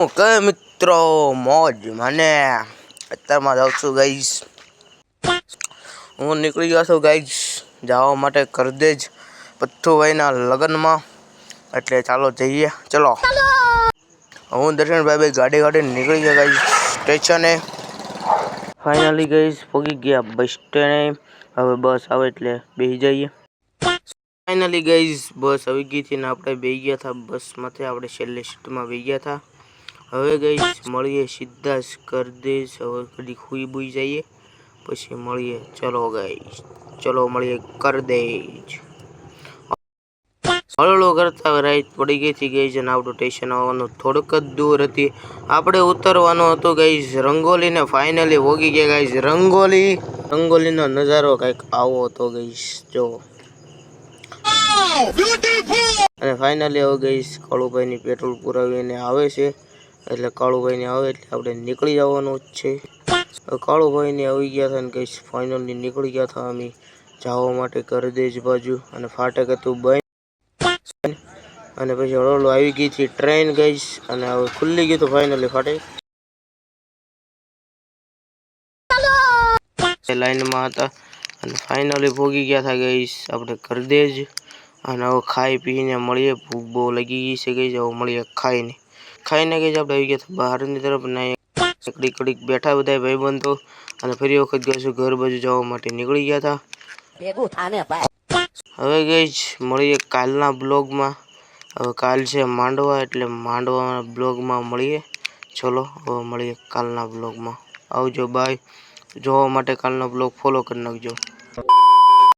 Okay મિત્રો મોજ મને અત્યારમાં જાઉં છું ગાઈસ। હું નીકળી ગયો છું ગાઈસ જવા માટે કરદેજ પથ્થુભાઈના લગ્નમાં, એટલે ચાલો જઈએ। ચલો હું દર્શનભાઈ ગાડી નીકળી ગયા ગાઈસ સ્ટેશને। ફાઇનલી ગાઈસ પહોંચી ગયા બસ સ્ટેન્ડે। હવે બસ આવે એટલે બેસી જઈએ। ફાઇનલી ગાઈસ બસ આવી ગઈ હતી ને આપણે બેસી ગયા હતા બસમાંથી। આપણે છેલ્લે સીટમાં બેસી ગયા હતા। હવે ગાઈસ મળીએ સીધા જ કરદેજ। હવે કદી ખુઈ બુઈ જઈએ પછી મળીએ। ચલો ગાઈસ ચલો મળીએ કરદેજ। હળો કરતા રાઈટ પડી ગઈ હતી ગાઈસ અને આપણું સ્ટેશન આવવાનું થોડુંક જ દૂર હતી। આપણે ઉતરવાનું હતું ગાઈસ રંગોલી ને ફાઇનલી પહોંચી ગયા ગાઈસ રંગોલીનો નજારો કંઈક આવો હતો ગાઈસ જો। અને ફાઇનલી હવે ગાઈસ કાળુભાઈની પેટ્રોલ પુરાવીને આવે છે, એટલે કાળુભાઈને આવે એટલે આપણે નીકળી જવાનું જ છે। કાળુભાઈને આવી ગયા હતા ને ગાઈસ ફાઇનલી નીકળી ગયા હતા અમે જવા માટે કરદેજ બાજુ। અને ફાટક હતું બંધ અને પછી હળો આવી ગઈ હતી ટ્રેન ગાઈસ અને હવે ખુલ્લી ગયું હતું ફાઇનલી ફાટક। લાઈનમાં હતા અને ફાઇનલી પહોંચી ગયા હતા ગાઈસ આપણે કરદેજ। અને હવે ખાઈ પીને મળીએ, ભૂખ બહુ લાગી ગઈ છે ગાઈસ। હવે મળીએ ખાઈને ગાઈસ આપણે આવી ગયા બહારની તરફ ને કડીક બેઠા બધા ભાઈબંધો અને ફરી વખત ગઈશું ઘર બાજુ જવા માટે નીકળી ગયા હતા। હવે ગાઈસ મળીએ કાલના બ્લોગમાં। હવે કાલ છે માંડવા, એટલે માંડવાના બ્લોગમાં મળીએ। ચલો હવે મળીએ કાલના બ્લોગમાં। આવજો બાય। જોવા માટે કાલનો બ્લોગ ફોલો કરી નાખજો।